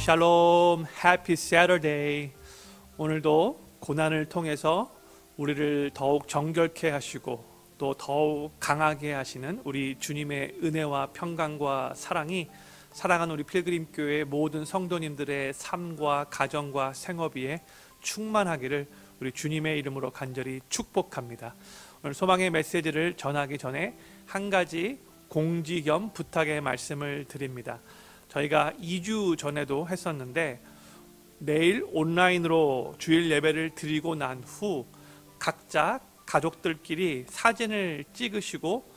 샬롬, 해피 세터데이. 오늘도 고난을 통해서 우리를 더욱 정결케 하시고 또 더욱 강하게 하시는 우리 주님의 은혜와 평강과 사랑이 사랑하는 우리 필그림교회 모든 성도님들의 삶과 가정과 생업 위에 충만하기를 우리 주님의 이름으로 간절히 축복합니다. 오늘 소망의 메시지를 전하기 전에 한 가지 공지 겸 부탁의 말씀을 드립니다. 저희가 2주 전에도 했었는데 내일 온라인으로 주일 예배를 드리고 난 후 각자 가족들끼리 사진을 찍으시고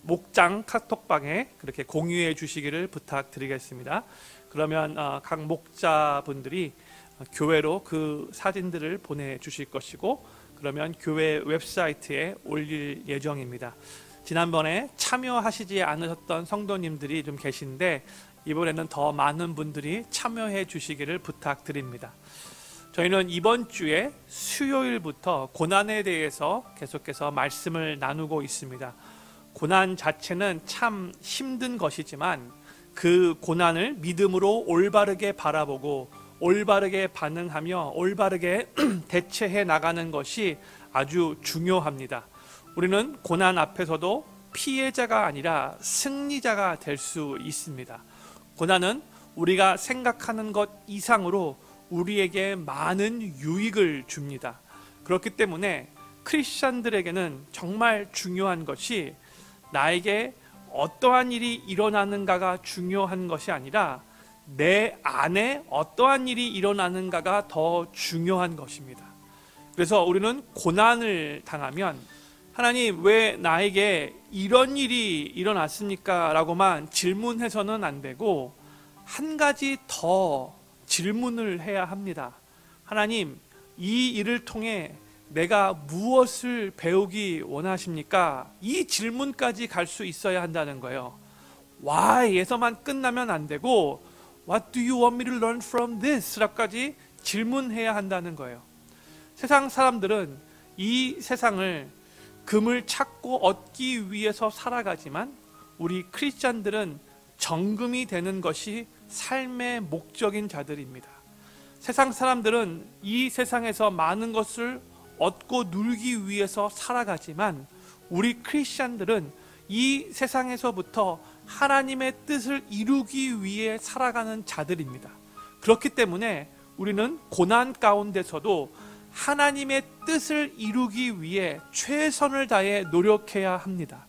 목장 카톡방에 그렇게 공유해 주시기를 부탁드리겠습니다. 그러면 각 목자분들이 교회로 그 사진들을 보내주실 것이고 그러면 교회 웹사이트에 올릴 예정입니다. 지난번에 참여하시지 않으셨던 성도님들이 좀 계신데 이번에는 더 많은 분들이 참여해 주시기를 부탁드립니다. 저희는 이번 주에 수요일부터 고난에 대해서 계속해서 말씀을 나누고 있습니다. 고난 자체는 참 힘든 것이지만 그 고난을 믿음으로 올바르게 바라보고 올바르게 반응하며 올바르게 대처해 나가는 것이 아주 중요합니다. 우리는 고난 앞에서도 피해자가 아니라 승리자가 될 수 있습니다. 고난은 우리가 생각하는 것 이상으로 우리에게 많은 유익을 줍니다. 그렇기 때문에 크리스천들에게는 정말 중요한 것이 나에게 어떠한 일이 일어나는가가 중요한 것이 아니라 내 안에 어떠한 일이 일어나는가가 더 중요한 것입니다. 그래서 우리는 고난을 당하면 하나님 왜 나에게 이런 일이 일어났습니까? 라고만 질문해서는 안 되고 한 가지 더 질문을 해야 합니다. 하나님, 이 일을 통해 내가 무엇을 배우기 원하십니까? 이 질문까지 갈 수 있어야 한다는 거예요. Why에서만 끝나면 안 되고 What do you want me to learn from this? 라까지 질문해야 한다는 거예요. 세상 사람들은 이 세상을 금을 찾고 얻기 위해서 살아가지만 우리 크리스찬들은 정금이 되는 것이 삶의 목적인 자들입니다. 세상 사람들은 이 세상에서 많은 것을 얻고 누리기 위해서 살아가지만 우리 크리스찬들은 이 세상에서부터 하나님의 뜻을 이루기 위해 살아가는 자들입니다. 그렇기 때문에 우리는 고난 가운데서도 하나님의 뜻을 이루기 위해 최선을 다해 노력해야 합니다.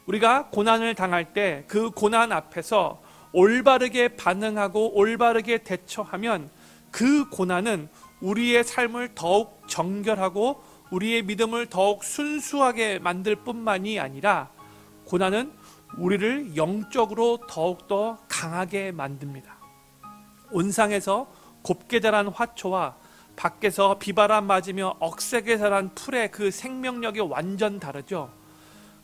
우리가 고난을 당할 때 그 고난 앞에서 올바르게 반응하고 올바르게 대처하면 그 고난은 우리의 삶을 더욱 정결하고 우리의 믿음을 더욱 순수하게 만들 뿐만이 아니라 고난은 우리를 영적으로 더욱더 강하게 만듭니다. 온상에서 곱게 자란 화초와 밖에서 비바람 맞으며 억세게 자란 풀의 그 생명력이 완전 다르죠.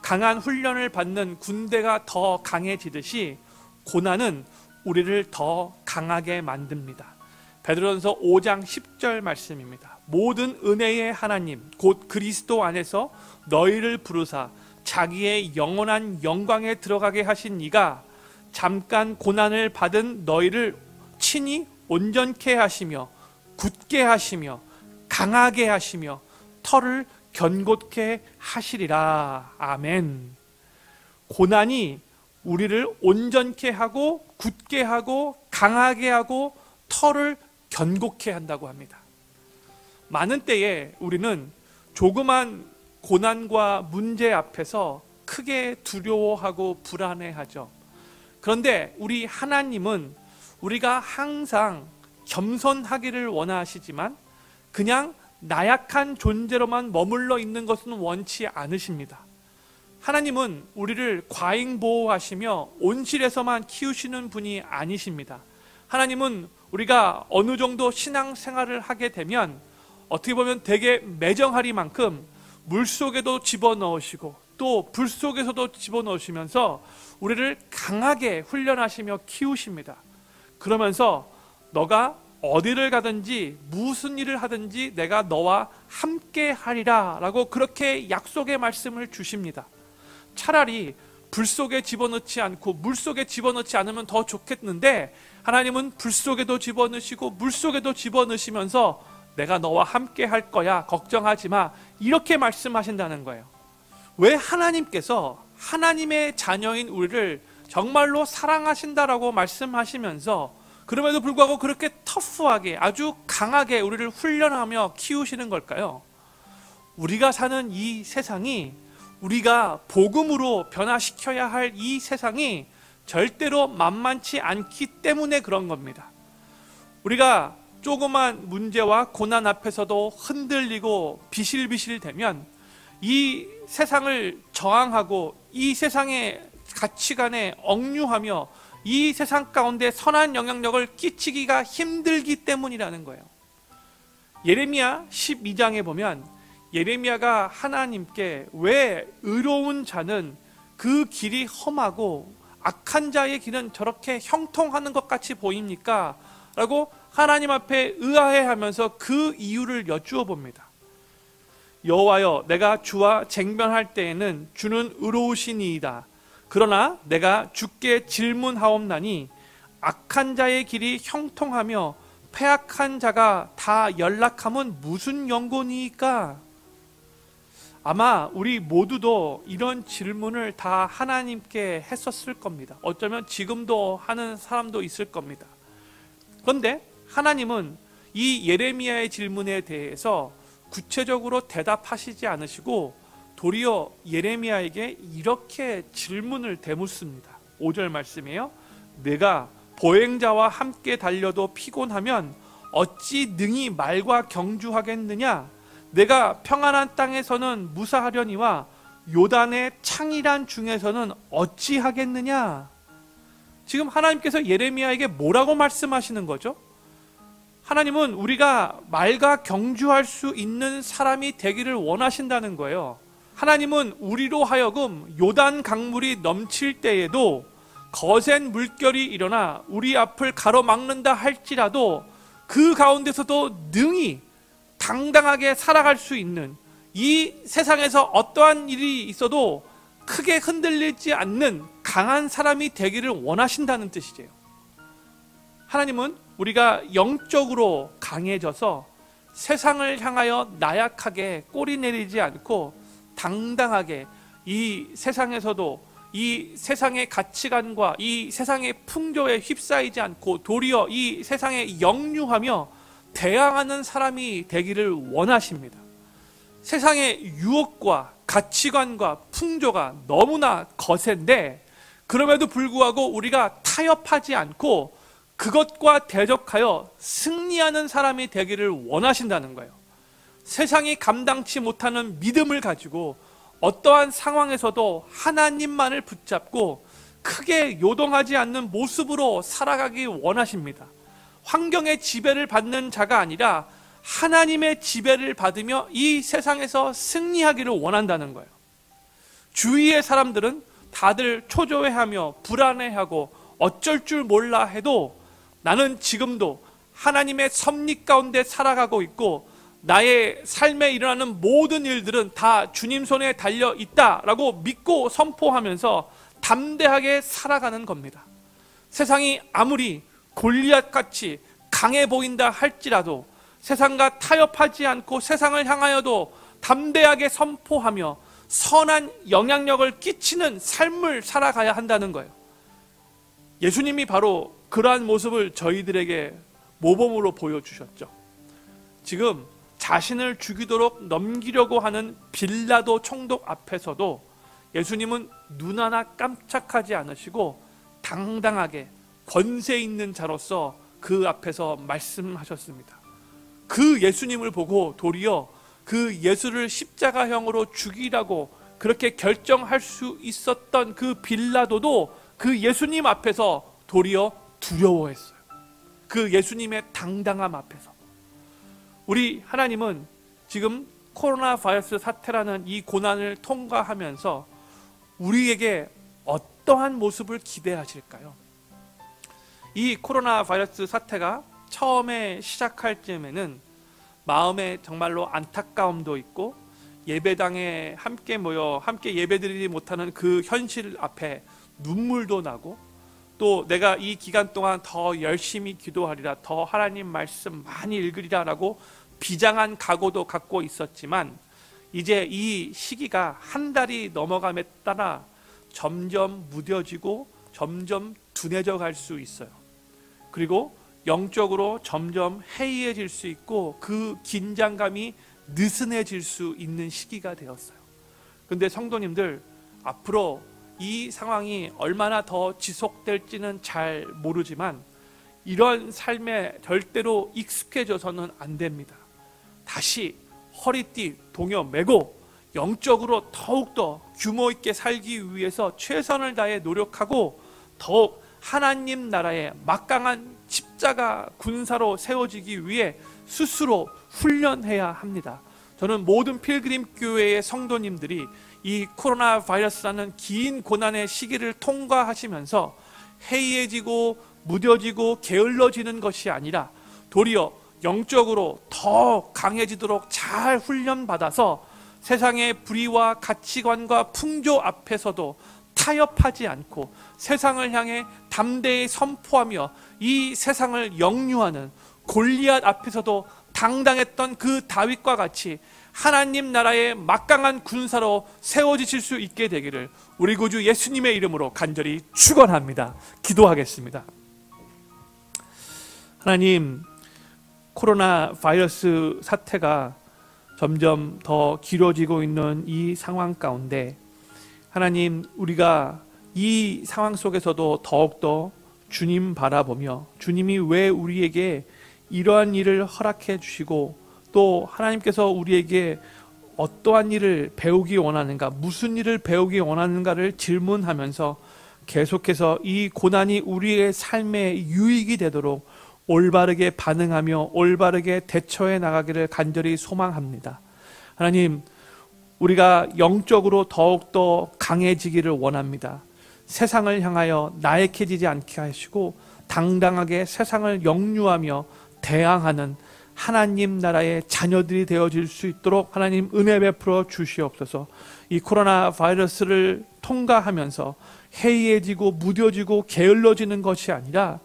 강한 훈련을 받는 군대가 더 강해지듯이 고난은 우리를 더 강하게 만듭니다. 베드로전서 5장 10절 말씀입니다. 모든 은혜의 하나님 곧 그리스도 안에서 너희를 부르사 자기의 영원한 영광에 들어가게 하신 이가 잠깐 고난을 받은 너희를 친히 온전케 하시며 굳게 하시며 강하게 하시며 털을 견고케 하시리라. 아멘. 고난이 우리를 온전케 하고 굳게 하고 강하게 하고 털을 견고케 한다고 합니다. 많은 때에 우리는 조그만 고난과 문제 앞에서 크게 두려워하고 불안해하죠. 그런데 우리 하나님은 우리가 항상 겸손하기를 원하시지만 그냥 나약한 존재로만 머물러 있는 것은 원치 않으십니다. 하나님은 우리를 과잉보호하시며 온실에서만 키우시는 분이 아니십니다. 하나님은 우리가 어느 정도 신앙생활을 하게 되면 어떻게 보면 되게 매정하리만큼 물속에도 집어넣으시고 또 불 속에서도 집어넣으시면서 우리를 강하게 훈련하시며 키우십니다. 그러면서 너가 어디를 가든지 무슨 일을 하든지 내가 너와 함께 하리라 라고 그렇게 약속의 말씀을 주십니다. 차라리 불 속에 집어넣지 않고 물 속에 집어넣지 않으면 더 좋겠는데 하나님은 불 속에도 집어넣으시고 물 속에도 집어넣으시면서 내가 너와 함께 할 거야, 걱정하지 마, 이렇게 말씀하신다는 거예요. 왜 하나님께서 하나님의 자녀인 우리를 정말로 사랑하신다라고 말씀하시면서 그럼에도 불구하고 그렇게 터프하게 아주 강하게 우리를 훈련하며 키우시는 걸까요? 우리가 사는 이 세상이, 우리가 복음으로 변화시켜야 할 이 세상이 절대로 만만치 않기 때문에 그런 겁니다. 우리가 조그만 문제와 고난 앞에서도 흔들리고 비실비실되면 이 세상을 저항하고 이 세상의 가치관에 억류하며 이 세상 가운데 선한 영향력을 끼치기가 힘들기 때문이라는 거예요. 예레미야 12장에 보면 예레미야가 하나님께 왜 의로운 자는 그 길이 험하고 악한 자의 길은 저렇게 형통하는 것 같이 보입니까? 라고 하나님 앞에 의아해하면서 그 이유를 여쭈어 봅니다. 여호와여, 내가 주와 쟁변할 때에는 주는 의로우시니이다. 그러나 내가 주께 질문하옵나니 악한 자의 길이 형통하며 패악한 자가 다 연락함은 무슨 연고니이까? 아마 우리 모두도 이런 질문을 다 하나님께 했었을 겁니다. 어쩌면 지금도 하는 사람도 있을 겁니다. 그런데 하나님은 이 예레미야의 질문에 대해서 구체적으로 대답하시지 않으시고 도리어 예레미야에게 이렇게 질문을 되묻습니다. 5절 말씀이에요. 내가 보행자와 함께 달려도 피곤하면 어찌 능히 말과 경주하겠느냐? 내가 평안한 땅에서는 무사하려니와 요단의 창이란 중에서는 어찌하겠느냐? 지금 하나님께서 예레미야에게 뭐라고 말씀하시는 거죠? 하나님은 우리가 말과 경주할 수 있는 사람이 되기를 원하신다는 거예요. 하나님은 우리로 하여금 요단 강물이 넘칠 때에도 거센 물결이 일어나 우리 앞을 가로막는다 할지라도 그 가운데서도 능히 당당하게 살아갈 수 있는, 이 세상에서 어떠한 일이 있어도 크게 흔들리지 않는 강한 사람이 되기를 원하신다는 뜻이에요. 하나님은 우리가 영적으로 강해져서 세상을 향하여 나약하게 꼬리 내리지 않고 당당하게 이 세상에서도 이 세상의 가치관과 이 세상의 풍조에 휩싸이지 않고 도리어 이 세상에 역류하며 대항하는 사람이 되기를 원하십니다. 세상의 유혹과 가치관과 풍조가 너무나 거센데 그럼에도 불구하고 우리가 타협하지 않고 그것과 대적하여 승리하는 사람이 되기를 원하신다는 거예요. 세상이 감당치 못하는 믿음을 가지고 어떠한 상황에서도 하나님만을 붙잡고 크게 요동하지 않는 모습으로 살아가기 원하십니다. 환경의 지배를 받는 자가 아니라 하나님의 지배를 받으며 이 세상에서 승리하기를 원한다는 거예요. 주위의 사람들은 다들 초조해하며 불안해하고 어쩔 줄 몰라 해도 나는 지금도 하나님의 섭리 가운데 살아가고 있고 나의 삶에 일어나는 모든 일들은 다 주님 손에 달려 있다라고 믿고 선포하면서 담대하게 살아가는 겁니다. 세상이 아무리 골리앗같이 강해 보인다 할지라도 세상과 타협하지 않고 세상을 향하여도 담대하게 선포하며 선한 영향력을 끼치는 삶을 살아가야 한다는 거예요. 예수님이 바로 그러한 모습을 저희들에게 모범으로 보여주셨죠. 지금 자신을 죽이도록 넘기려고 하는 빌라도 총독 앞에서도 예수님은 눈 하나 깜짝하지 않으시고 당당하게 권세 있는 자로서 그 앞에서 말씀하셨습니다. 그 예수님을 보고 도리어 그 예수를 십자가형으로 죽이라고 그렇게 결정할 수 있었던 그 빌라도도 그 예수님 앞에서 도리어 두려워했어요. 그 예수님의 당당함 앞에서. 우리 하나님은 지금 코로나 바이러스 사태라는 이 고난을 통과하면서 우리에게 어떠한 모습을 기대하실까요? 이 코로나 바이러스 사태가 처음에 시작할 즈음에는 마음에 정말로 안타까움도 있고 예배당에 함께 모여 함께 예배드리지 못하는 그 현실 앞에 눈물도 나고, 또 내가 이 기간 동안 더 열심히 기도하리라, 더 하나님 말씀 많이 읽으리라 라고 비장한 각오도 갖고 있었지만, 이제 이 시기가 한 달이 넘어감에 따라 점점 무뎌지고 점점 둔해져 갈 수 있어요. 그리고 영적으로 점점 해이해질 수 있고, 그 긴장감이 느슨해질 수 있는 시기가 되었어요. 근데 성도님들, 앞으로 이 상황이 얼마나 더 지속될지는 잘 모르지만 이런 삶에 절대로 익숙해져서는 안 됩니다. 다시 허리띠 동여 매고 영적으로 더욱더 규모 있게 살기 위해서 최선을 다해 노력하고, 더욱 하나님 나라의 막강한 십자가 군사로 세워지기 위해 스스로 훈련해야 합니다. 저는 모든 필그림 교회의 성도님들이 이 코로나 바이러스라는 긴 고난의 시기를 통과하시면서 해이해지고 무뎌지고 게을러지는 것이 아니라 도리어 영적으로 더 강해지도록 잘 훈련받아서 세상의 불의와 가치관과 풍조 앞에서도 타협하지 않고 세상을 향해 담대히 선포하며 이 세상을 역류하는 골리앗 앞에서도 당당했던 그 다윗과 같이 하나님 나라의 막강한 군사로 세워지실 수 있게 되기를 우리 구주 예수님의 이름으로 간절히 축원합니다. 기도하겠습니다. 하나님, 코로나 바이러스 사태가 점점 더 길어지고 있는 이 상황 가운데 하나님, 우리가 이 상황 속에서도 더욱더 주님 바라보며 주님이 왜 우리에게 이러한 일을 허락해 주시고 또 하나님께서 우리에게 어떠한 일을 배우기 원하는가, 무슨 일을 배우기 원하는가를 질문하면서 계속해서 이 고난이 우리의 삶의 유익이 되도록 올바르게 반응하며 올바르게 대처해 나가기를 간절히 소망합니다. 하나님, 우리가 영적으로 더욱더 강해지기를 원합니다. 세상을 향하여 나약해지지 않게 하시고 당당하게 세상을 역류하며 대항하는 하나님 나라의 자녀들이 되어질 수 있도록 하나님 은혜 베풀어 주시옵소서. 이 코로나 바이러스를 통과하면서 해이해지고 무뎌지고 게을러지는 것이 아니라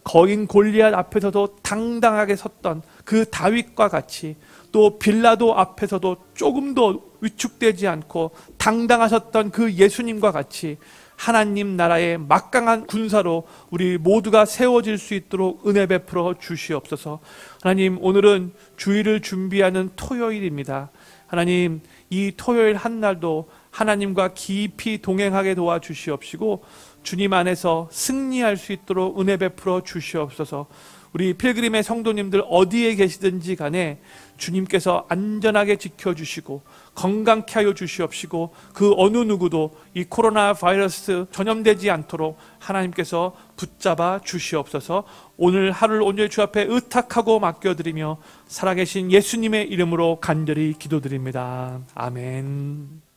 거인 골리앗 앞에서도 당당하게 섰던 그 다윗과 같이, 또 빌라도 앞에서도 조금도 위축되지 않고 당당하셨던 그 예수님과 같이 하나님 나라의 막강한 군사로 우리 모두가 세워질 수 있도록 은혜 베풀어 주시옵소서. 하나님, 오늘은 주일을 준비하는 토요일입니다. 하나님, 이 토요일 한 날도 하나님과 깊이 동행하게 도와주시옵시고 주님 안에서 승리할 수 있도록 은혜 베풀어 주시옵소서. 우리 필그림의 성도님들 어디에 계시든지 간에 주님께서 안전하게 지켜주시고 건강케 하여 주시옵시고 그 어느 누구도 이 코로나 바이러스 전염되지 않도록 하나님께서 붙잡아 주시옵소서. 오늘 하루를 온전히 주 앞에 의탁하고 맡겨드리며 살아계신 예수님의 이름으로 간절히 기도드립니다. 아멘.